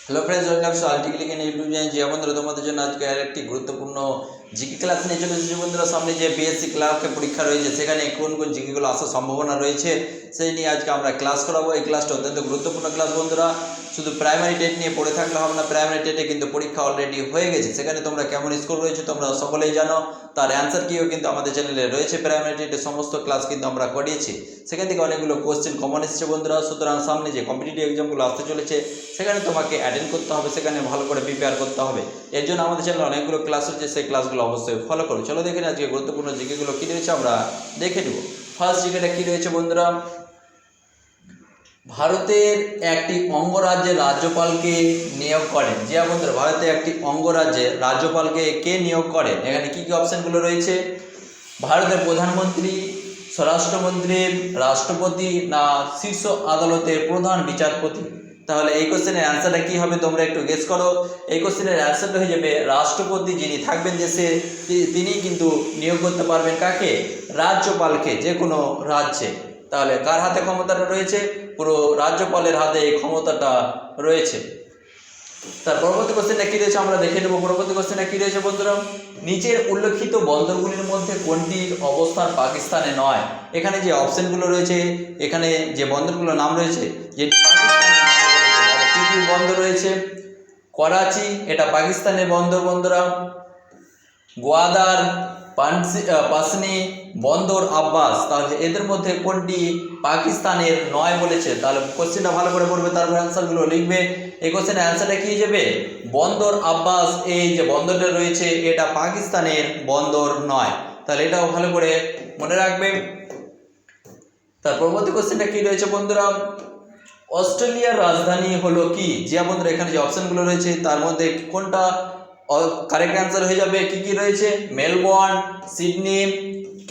Hello friends, welcome to আর্টিকেলিক in YouTube channel. যে বন্ধুরা তোমাদের জন্য আজকে আরেকটি গুরুত্বপূর্ণ জিকে ক্লাস নিয়ে চলে এসেছি। বন্ধুরা, সামনে যে বিএসসি ক্লার্কের পরীক্ষা রয়েছে, সেখানে কোন কোন জিকেগুলো আসার সম্ভাবনা রয়েছে সেই নিয়ে আজকে আমরা ক্লাস করাবো। এই ক্লাসটা অত্যন্ত গুরুত্বপূর্ণ ক্লাস বন্ধুরা। শুধু প্রাইমারি টেট নিয়ে পড়ে থাকলে হবে না। প্রাইমারি টেটে কিন্তু পরীক্ষা অলরেডি হয়ে গেছে, সেখানে তোমরা কেমন স্কোর রয়েছে তোমরা সকলেই জানো। তার অ্যান্সার কিও কিন্তু আমাদের চ্যানেলে রয়েছে। প্রাইমারি টেটের সমস্ত ক্লাস কিন্তু আমরা করিয়েছি, সেখান থেকে অনেকগুলো কোশ্চেন কমন এসেছে বন্ধুরা। সুতরাং সামনে যে কম্পিটিটিভ এক্সামগুলো আসতে চলেছে সেখানে তোমাকে অ্যাটেন্ড করতে হবে, সেখানে ভালো করে প্রিপেয়ার করতে হবে। এর জন্য আমাদের চ্যানেলে অনেকগুলো ক্লাস হচ্ছে, সেই ক্লাসগুলো অবশ্যই ফলো করো। চলো দেখে নিই আজকে গুরুত্বপূর্ণ জিকেগুলো কী রয়েছে, আমরা দেখে নেব। ফার্স্ট জিকেটা কী রয়েছে বন্ধুরা, ভারতের একটি অঙ্গরাজ্যের রাজ্যপালকে নিয়োগ করেন। যে বন্ধুরা, ভারতের একটি অঙ্গরাজ্যের রাজ্যপালকে কে নিয়োগ করেন? এখানে কি কি অপশানগুলো রয়েছে? ভারতের প্রধানমন্ত্রী, স্বরাষ্ট্রমন্ত্রী, রাষ্ট্রপতি না শীর্ষ আদালতের প্রধান বিচারপতি? তাহলে এই কোশ্চেনের অ্যান্সারটা কী হবে তোমরা একটু গেস করো। এই কোশ্চেনের অ্যান্সারটা হয়ে যাবে রাষ্ট্রপতি। যিনি থাকবেন দেশে তিনি কিন্তু নিয়োগ করতে পারবেন কাকে? রাজ্যপালকে, যে কোনো রাজ্যে। তাহলে কার হাতে ক্ষমতাটা রয়েছে? পুরো রাজ্যপালের হাতে এই ক্ষমতাটা রয়েছে। তার পরবর্তী কোশ্চেনটা কী রয়েছে আমরা দেখে নেব। পরবর্তী কোশ্চেনটা কী রয়েছে বন্ধুরা, নিচের উল্লেখিত বন্দরগুলির মধ্যে কোনটির অবস্থান পাকিস্তানে নয়? এখানে যে অপশনগুলো রয়েছে, এখানে যে বন্দরগুলোর নাম রয়েছে, যেটি কী কী বন্দর রয়েছে? করাচি, এটা পাকিস্তানের বন্দর বন্ধুরা। গোয়াদার, পাসনি, বন্দর আব্বাস, তাহলে এদের মধ্যে কোনটি পাকিস্তানের নয় বলেছে? তাহলে কোশ্চেনটা ভালো করে পড়বে, তারপর অ্যান্সারগুলো লিখবে। এই কোশ্চেনের অ্যান্সারটা কী যাবে? বন্দর আব্বাস, এই যে বন্দরটা রয়েছে এটা পাকিস্তানের বন্দর নয়। তাহলে এটাও ভালো করে মনে রাখবে। তার পরবর্তী কোশ্চেনটা কী রয়েছে বন্ধুরা, অস্ট্রেলিয়ার রাজধানী হলো কি? যে বন্ধুরা, এখানে যে অপশনগুলো রয়েছে তার মধ্যে কোনটা কারেক্ট অ্যান্সার হয়ে যাবে? কি কি রয়েছে? মেলবোর্ন, সিডনি,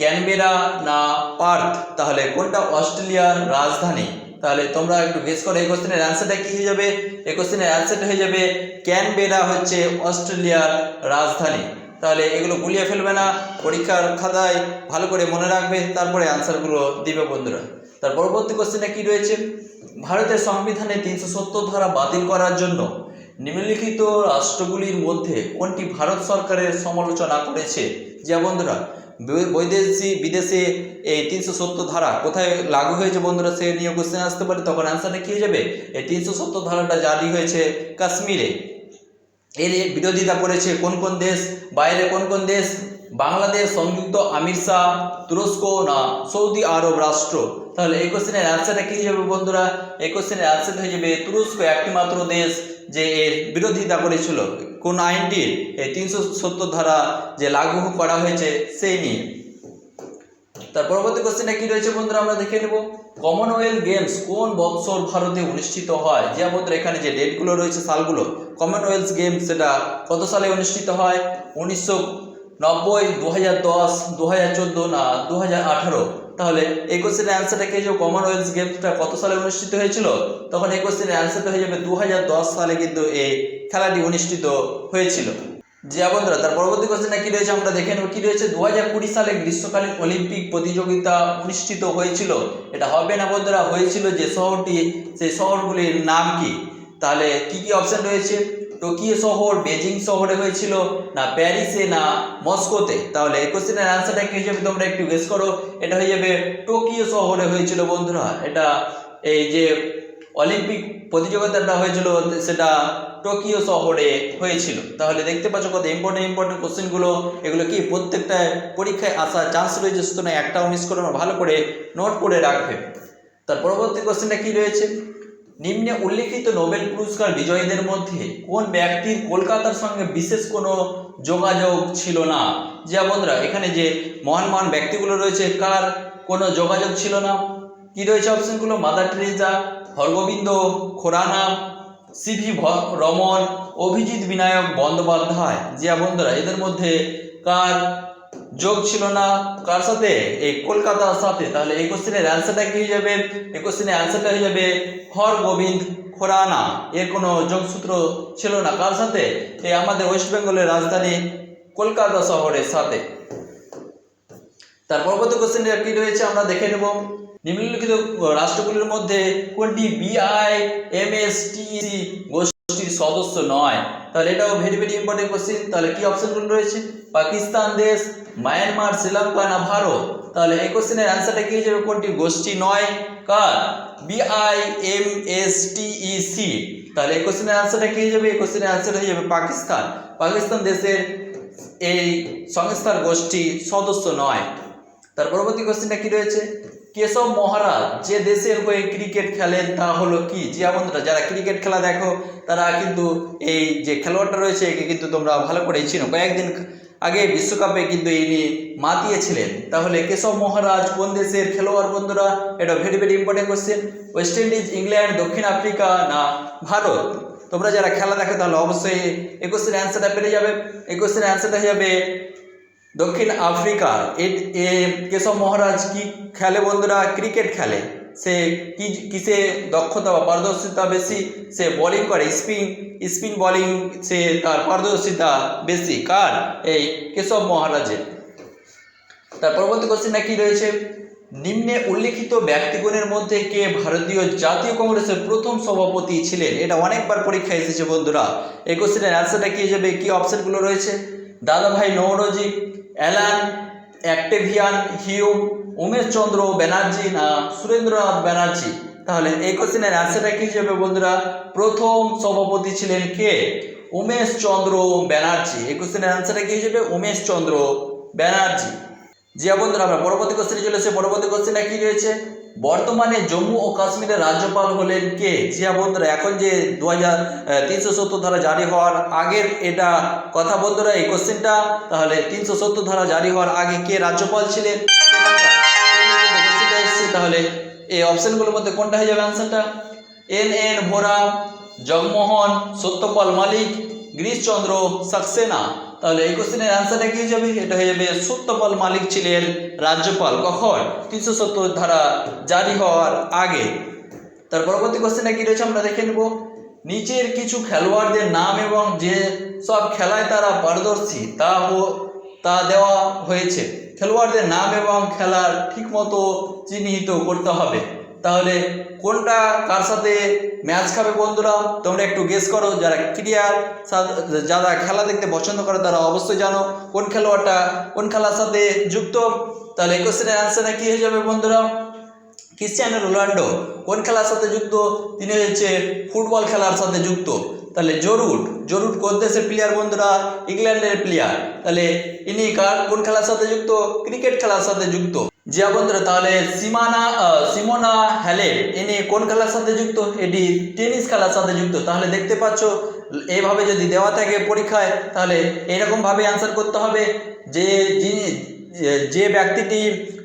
ক্যানবেরা না পার্থ? তাহলে কোনটা অস্ট্রেলিয়ার রাজধানী? তাহলে তোমরা একটু গেস করো এই কোশ্চেনের অ্যান্সারটা কি হয়ে যাবে? এই কোশ্চেনের অ্যান্সারটা হয়ে যাবে ক্যানবেরা হচ্ছে অস্ট্রেলিয়ার রাজধানী। তাহলে এগুলো গুলিয়ে ফেলবে না, পরীক্ষার খাতায় ভালো করে মনে রাখবে, তারপরে অ্যান্সারগুলো দিবে বন্ধুরা। তার পরবর্তী কোশ্চেনটা কি রয়েছে, ভারতের সংবিধানে 370 ধারা বাতিল করার জন্য নিম্নলিখিত রাষ্ট্রগুলির মধ্যে কোনটি ভারত সরকারের সমালোচনা করেছে? যে বন্ধুরা, বিদেশে এই 370 ধারা কোথায় লাগু হয়েছে বন্ধুরা, সে নিয়ে কোশ্চেন আসতে পারে। তখন অ্যান্সারটা কী হয়ে যাবে? এই 370 ধারাটা জারি হয়েছে কাশ্মীরে। এর বিরোধিতা করেছে কোন কোন দেশ? বাইরে কোন কোন দেশ? বাংলাদেশ, সংযুক্ত আমির শাহ, তুরস্ক না সৌদি আরব রাষ্ট্র? তাহলে এই কোশ্চেনের অ্যান্সারটা কী যাবে বন্ধুরা? এই কোশ্চেনের অ্যান্সার হয়ে যাবে তুরস্ক, একটি মাত্র দেশ যে এর বিরোধিতা করেছিল। কোন আইনটির? এই 370 ধারা যে লাগু করা হয়েছে সেই নিয়ে। তার পরবর্তী কোশ্চেনটা কি রয়েছে বন্ধুরা, আমরা দেখে নেব। কমনওয়েলথ গেমস কোন বৎসর ভারতে অনুষ্ঠিত হয়? যে বন্ধুরা, এখানে যে ডেটগুলো রয়েছে, সালগুলো, কমনওয়েলথ গেমস সেটা কত সালে অনুষ্ঠিত হয়? 1990, 2010, 2014 না 2018? তাহলে এই কোশ্চেনের অ্যান্সারটা কি? যে কমনওয়েলথ গেমসটা কত সালে অনুষ্ঠিত হয়েছিল? তখন এই কোশ্চেনের অ্যান্সারটা হয়ে যাবে 2010 সালে কিন্তু এই খেলাটি অনুষ্ঠিত হয়েছিল। যে বন্ধুরা, তার পরবর্তী কোশ্চেনটা কি রয়েছে আমরা দেখে নেব। কি রয়েছে? 2020 সালে গ্রীষ্মকালীন অলিম্পিক প্রতিযোগিতা অনুষ্ঠিত হয়েছিল। এটা হবে না বন্ধুরা, হয়েছিল যে শহরটি, সেই শহরগুলির নাম কি? তাহলে কি কি অপশন রয়েছে? টোকিও শহর, বেজিং শহরে হয়েছিল না প্যারিসে না মস্কোতে? তাহলে এই কোশ্চেনের অ্যান্সারটা কি হয়ে যাবে তোমরা একটু গেস করো। এটা হয়ে যাবে টোকিও শহরে হয়েছিল বন্ধুরা। এটা এই যে অলিম্পিক প্রতিযোগিতাটা হয়েছিল সেটা টোকিও শহরে হয়েছিল। তাহলে দেখতে পাচ্ছ কত ইম্পর্টেন্ট কোশ্চেনগুলো। এগুলো কি প্রত্যেকটা পরীক্ষায় আসার চান্স রয়েছে, সুতরাং একটাও মিস করো না, ভালো করে নোট করে রাখবে। তার পরবর্তী কোশ্চেনটা কি রয়েছে, নিম্নে উল্লেখিত নোবেল পুরস্কার বিজয়ীদের মধ্যে কোন ব্যক্তির কলকাতার সঙ্গে বিশেষ কোনো যোগাযোগ ছিল না? যে বন্ধুরা, এখানে যে মহান ব্যক্তিগুলো রয়েছে কার কোনো যোগাযোগ ছিল না? কি রয়েছে অপশনগুলো? Mother Teresa, Hargobind Khorana, CV Raman, Abhijit Vinayak Bandyopadhyay? যে বন্ধুরা, এদের মধ্যে কার যোগ ছিল না? কার সাথে? এই কলকাতার সাথে। তাহলে এই কোশ্চেনের অ্যান্সারটা কি হয়ে যাবে? এই কোশ্চেনের অ্যান্সারটা হয়ে যাবে হরগোবিন্দ খোরানা। এর কোনো যোগসূত্র ছিল না কার সাথে? এই আমাদের ওয়েস্ট বেঙ্গলের রাজধানী কলকাতা শহরের সাথে। তার পরবর্তী কোশ্চেনটা কি রয়েছে আমরা দেখে নেব। নিম্নলিখিত রাষ্ট্রগুলির মধ্যে কোনটি BIMSTEC গোষ্ঠীর সদস্য নয়। তাহলে এটাও ভেরি ভেরি ইম্পর্টেন্ট কোশ্চেন। তাহলে কি অপশনগুলো রয়েছে? পাকিস্তান দেশ, মায়ানমার, শ্রীলঙ্কা না ভারত? তাহলে এই কোশ্চেনের অ্যান্সারটা কি হয়ে যাবে? কোনটি গোষ্ঠী নয়? কার? BIMSTEC। তাহলে এই কোশ্চেনের অ্যান্সারটা কি হয়ে যাবে? এই কোশ্চেনের অ্যান্সার হয়ে যাবে পাকিস্তান। পাকিস্তান দেশের এই সংস্থার গোষ্ঠী সদস্য নয়। তার পরবর্তী কোশ্চেনটা কি রয়েছে? কেশব মহারাজ যে দেশের হয়ে ক্রিকেট খেলেন তা হলো কি? জি বন্ধুরা, যারা ক্রিকেট খেলা দেখো তারা কিন্তু এই যে খেলোয়াড়টা রয়েছে একে কিন্তু তোমরা ভালো করেই চিনো। কয়েকদিন আগে বিশ্বকাপে কিন্তু ইনি মাতিয়েছিলেন। তাহলে কেশব মহারাজ কোন দেশের খেলোয়াড় বন্ধুরা? এটা very very important question. West Indies, England, দক্ষিণ আফ্রিকা না ভারত? তোমরা যারা খেলা দেখো তাহলে অবশ্যই এই কোশ্চেনের অ্যান্সারটা পেরে যাবে। এই কোশ্চেনের অ্যান্সারটা হয়ে যাবে দক্ষিণ আফ্রিকা। কেশব মহারাজ কি খেলে বন্ধুরা? ক্রিকেট খেলে। সে কিসে দক্ষতা বা পারদর্শিতা বেশি? সে বোলিং করে, স্পিন বোলিং সে তার পারদর্শিতা বেশি। কার? এই কেশব মহারাজের। তার পরবর্তী কোশ্চেনটা কি রয়েছে? নিম্নে উল্লেখিত ব্যক্তিগণের মধ্যে কে ভারতীয় জাতীয় কংগ্রেসের প্রথম সভাপতি ছিলেন? এটা অনেকবার পরীক্ষায় এসেছে বন্ধুরা। এই কোশ্চেনের অ্যান্সারটা কি হয়ে যাবে? কি অপশনগুলো রয়েছে? দাদাভাই নওরোজি, অ্যালান অ্যাক্টেভিয়ান হিউম, উমেশ চন্দ্র ব্যানার্জি না সুরেন্দ্রনাথ ব্যানার্জি? তাহলে এই কোশ্চেনের অ্যান্সারটা কি যাবে বন্ধুরা? প্রথম সভাপতি ছিলেন কে? উমেশ চন্দ্র ব্যানার্জি। এই কোশ্চেনের অ্যান্সারটা কি যাবে? উমেশ চন্দ্র ব্যানার্জি। জি বন্ধুরা, আমরা পরবর্তী কোশ্চেনে চলে এসেছি। পরবর্তী কোশ্চেনটা কি রয়েছে? বর্তমানে জম্মু ও কাশ্মীরের রাজ্যপাল হলেন কে? জি বন্ধুরা, এখন যে 2370 ধারা জারি হওয়ার আগের এটা কথা বন্ধুরা এই কোশ্চেনটা। তাহলে 370 ধারা জারি হওয়ার আগে কে রাজ্যপাল ছিলেন? তাহলে এই অপশনগুলোর মধ্যে কোনটা হয়ে যাবে অ্যান্সারটা? NN ভোরা, জগমোহন, সত্যপাল মালিক, গিরিশচন্দ্র সাক্সেনা? তাহলে এই কোশ্চেনের অ্যান্সারটা কি হয়ে যাবে? এটা হয়ে যাবে সত্যপাল মালিক ছিলেন রাজ্যপাল। কখন? 370 ধারা জারি হওয়ার আগে। তার পরবর্তী কোশ্চেনটা কি রয়েছে আমরা দেখে নেব। নিচের কিছু খেলোয়াড়দের নাম এবং যে সব খেলায় তারা পারদর্শী তা দেওয়া হয়েছে। খেলোয়াড়দের নাম এবং খেলার ঠিকমতো চিহ্নিত করতে হবে। তাহলে কোনটা কার সাথে ম্যাচ খাবে বন্ধুরা? তোমরা একটু গেস করো। যারা খেলা দেখতে পছন্দ করে তারা অবশ্যই জানো কোন খেলোয়াড়টা কোন খেলার সাথে যুক্ত। তাহলে এই কোশ্চেনের অ্যান্সারটা কি হয়ে যাবে বন্ধুরা? ক্রিশ্চিয়ানো রোনাল্ডো কোন খেলার সাথে যুক্ত? তিনি হচ্ছে ফুটবল খেলার সাথে যুক্ত। তাহলে জরুট কোন দেশের প্লেয়ার বন্ধুরা? ইংল্যান্ডের প্লেয়ার। তাহলে ইনি কোন খেলার সাথে যুক্ত? ক্রিকেট খেলার সাথে যুক্ত। জি বন্ধুরা, তাহলে সিমোনা হ্যালেপ ইনি কোন খেলার সাথে যুক্ত? এটি টেনিস খেলার সাথে যুক্ত। তাহলে দেখতে পাচ্ছ এইভাবে যদি দেওয়া থাকে পরীক্ষায় তাহলে এরকম ভাবে অ্যান্সার করতে হবে যে ব্যক্তিটি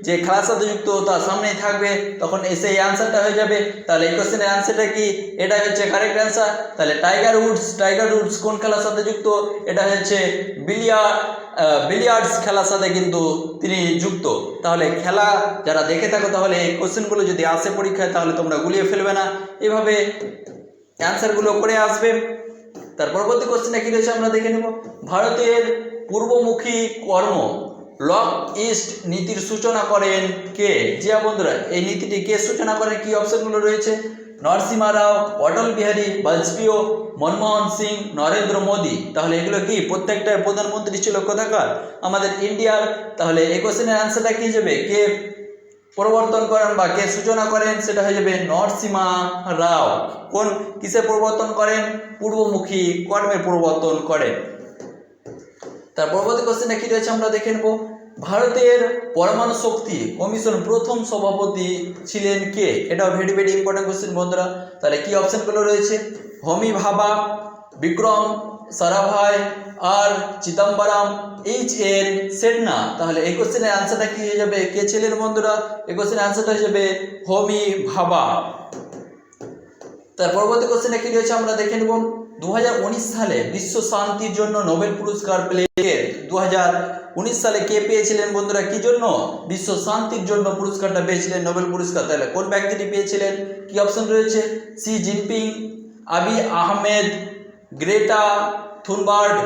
যে খেলার সাথে যুক্ত তার সামনেই থাকবে, তখন এসে এই অ্যান্সারটা হয়ে যাবে। তাহলে এই কোশ্চেনের অ্যান্সারটা কি? এটা হচ্ছে কারেক্ট অ্যান্সার। তাহলে টাইগার উডস কোন খেলার সাথে যুক্ত? এটা হচ্ছে বিলিয়ার্ডস খেলার সাথে কিন্তু তিনি যুক্ত। তাহলে খেলা যারা দেখে থাকো তাহলে এই কোশ্চেনগুলো যদি আসে পরীক্ষায় তাহলে তোমরা গুলিয়ে ফেলবে না, এভাবে অ্যান্সারগুলো করে আসবে। তার পরবর্তী কোশ্চেনটা কি রয়েছে আমরা দেখে নেব। ভারতের পূর্বমুখী কর্ম লক ইস্ট নীতির সূচনা করেন কে? জি বন্ধুরা, এই নীতিটি কে সূচনা করেন? কি অপশনগুলো রয়েছে? নরসিমহা রাও, অটল বিহারী বাজপেয়ী, মনমোহন সিং, নরেন্দ্র মোদী? তাহলে এগুলো কি প্রত্যেকটা প্রধানমন্ত্রী ছিল কোথাকার? আমাদের ইন্ডিয়ার। তাহলে এই কোশ্চেনের অ্যান্সারটা কি যাবে? কে প্রবর্তন করেন বা কে সূচনা করেন? সেটা হয়ে যাবে নরসিমহা রাও। কোন কিসের প্রবর্তন করেন? পূর্বমুখী কর্মের প্রবর্তন করেন। তার পরবর্তী কোশ্চেনটা কি রয়েছে আমরা দেখে নেব। ভারতের পরমাণু শক্তি কমিশন প্রথম সভাপতি ছিলেন কে? এটাও ভেরি ভেরি ইম্পর্টেন্ট কোশ্চেন বন্ধুরা। তাহলে কি অপশনগুলো রয়েছে? হোমি ভাবা, বিক্রম সারাভাই আর চিদম্বরম, HN সেটনা? তাহলে এই কোশ্চেনের অ্যান্সারটা কি হয়ে যাবে? কে ছিলেন বন্ধুরা? এই কোশ্চেনের অ্যান্সারটা হয়ে যাবে হোমি ভাবা। তার পরবর্তী কোশ্চেনটা কি রয়েছে আমরা দেখে নেব। 2019 সালে বিশ্ব শান্তির জন্য নোবেল পুরস্কার পেলেন। 2019 সালে কে পেয়েছিলেন বন্ধুরা? কি জন্য? বিশ্ব শান্তির জন্য পুরস্কারটা পেয়েছিলেন, নোবেল পুরস্কার। তাহলে কোন ব্যক্তিটি পেয়েছিলেন? কি অপশন রয়েছে? শি জিনপিং, আবি আহমেদ, গ্রেটা থুনবার্গ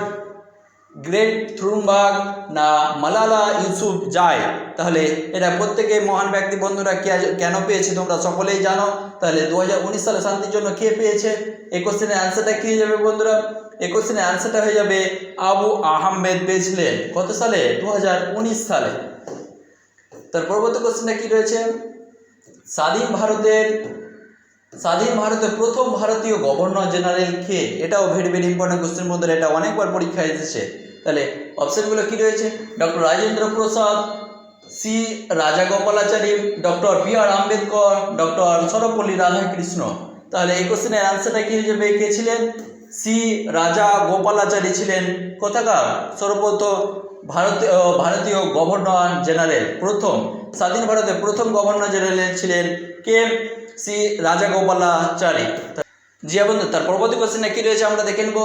গ্রেট থ্রুমবার্গ না মালালা ইউসুফজাই? তাহলে এটা প্রত্যেকে মহান ব্যক্তি বন্ধুরা কেন পেয়েছে তোমরা সকলেই জানো। তাহলে 2019 সালে শান্তির জন্য কে পেয়েছে? এই কোশ্চেনের অ্যান্সারটা কি হয়ে যাবে বন্ধুরা? এই কোশ্চেনের অ্যান্সারটা হয়ে যাবে আবু আহমেদ পেয়েছিলেন। কত সালে? 2019 সালে। তার পরবর্তী কোশ্চেনটা কি রয়েছে? স্বাধীন ভারতের প্রথম ভারতীয় গভর্নর জেনারেল কে? এটাও ভেরি ভেরি ইম্পর্টেন্ট কোশ্চেন বন্ধুরা, এটা অনেকবার পরীক্ষায় এসেছে। তাহলে অপশনগুলো কি রয়েছে? Doctor Rajendra Prasad, C Rajagopalachari, doctor B R. Ambedkar, doctor Sarvepalli Radhakrishnan. তাহলে এই কোশ্চেনের অ্যান্সারটা কি হয়ে যাবে? কে ছিলেন? সি রাজাগোপালাচারী ছিলেন কোথাকার? সর্বপ্রথম ভারতীয় গভর্নর জেনারেল। প্রথম স্বাধীন ভারতের প্রথম গভর্নর জেনারেল ছিলেন কে? সি রাজাগোপালাচারী। জি বন্ধু, তার পরবর্তী কোশ্চেনে কি রয়েছে আমরা দেখে নেব।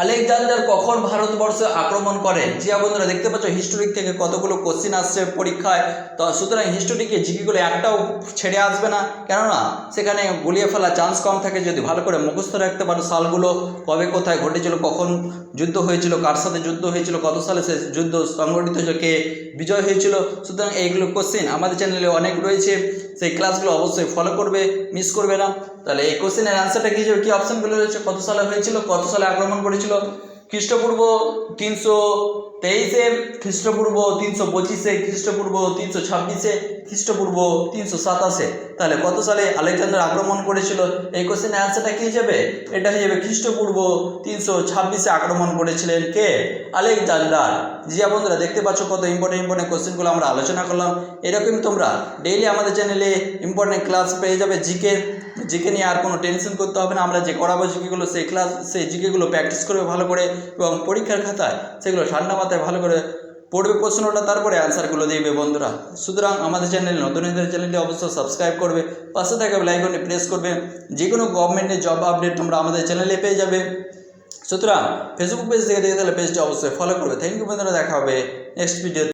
আলেকজান্ডার কখন ভারতবর্ষে আক্রমণ করেন? জি বন্ধুরা, দেখতে পাচ্ছ হিস্টোরিক থেকে কতগুলো কোশ্চেন আসছে পরীক্ষায়। তো সুতরাং হিস্টোরিকে জিকেগুলো একটাও ছেড়ে আসবে না, কেননা সেখানে গুলিয়ে ফেলার চান্স কম থাকে। যদি ভালো করে মুখস্থ রাখতে পারো সালগুলো, কবে কোথায় ঘটেছিল, কখন যুদ্ধ হয়েছিল, কার সাথে যুদ্ধ হয়েছিল, কত সালে সে যুদ্ধ সংগঠিত হয়েছিল, কে বিজয় হয়েছিল। সুতরাং এইগুলো কোশ্চেন আমাদের চ্যানেলে অনেক রয়েছে, সেই ক্লাসগুলো অবশ্যই ফলো করবে, মিস করবে না। তাহলে এই কোশ্চেনের অ্যান্সারটা কি যাবে? কি অপশনগুলো রয়েছে? কত সালে হয়েছিল, কত সালে আক্রমণ করেছিল? খ্রিস্টপূর্ব 323-এ, খ্রিস্টপূর্ব 325-এ, খ্রিস্টপূর্ব 326-এ, খ্রিস্টপূর্ব 327-এ। তাহলে কত সালে আলেকজান্ডার আক্রমণ করেছিল? এই কোশ্চেনের অ্যান্সারটা কি যাবে? এটা হয়ে যাবে খ্রিস্টপূর্ব 326-এ আক্রমণ করেছিলেন কে? আলেকজান্ডার। জিয়া বন্ধুরা, দেখতে পাচ্ছ কত ইম্পর্টেন্ট কোশ্চেনগুলো আমরা আলোচনা করলাম। এরকমই তোমরা ডেইলি আমাদের চ্যানেলে ইম্পর্টেন্ট ক্লাস পেয়ে যাবে। জিকে নিয়ে আর কোনো টেনশন করতে হবে না। আমরা যে করাবো জিকেগুলো, সেই জিকেগুলো প্র্যাকটিস করবে ভালো করে, এবং পরীক্ষার খাতায় সেগুলো ঠান্ডা মাথায় ভালো করে পড়বে প্রশ্নটা, তারপরে অ্যান্সারগুলো দিবে বন্ধুরা। সুতরাং আমাদের চ্যানেল নতুনদের চ্যানেলটি অবশ্যই সাবস্ক্রাইব করবে, পাশে থাকা বেল আইকনটি প্রেস করবে। যে কোনো গভর্নমেন্টের জব আপডেট তোমরা আমাদের চ্যানেলে পেয়ে যাবে। সুতরাং ফেসবুক পেজ থেকে দেখে তাহলে পেজটি অবশ্যই ফলো করবে। থ্যাংক ইউ বন্ধুরা, দেখা হবে নেক্সট ভিডিও।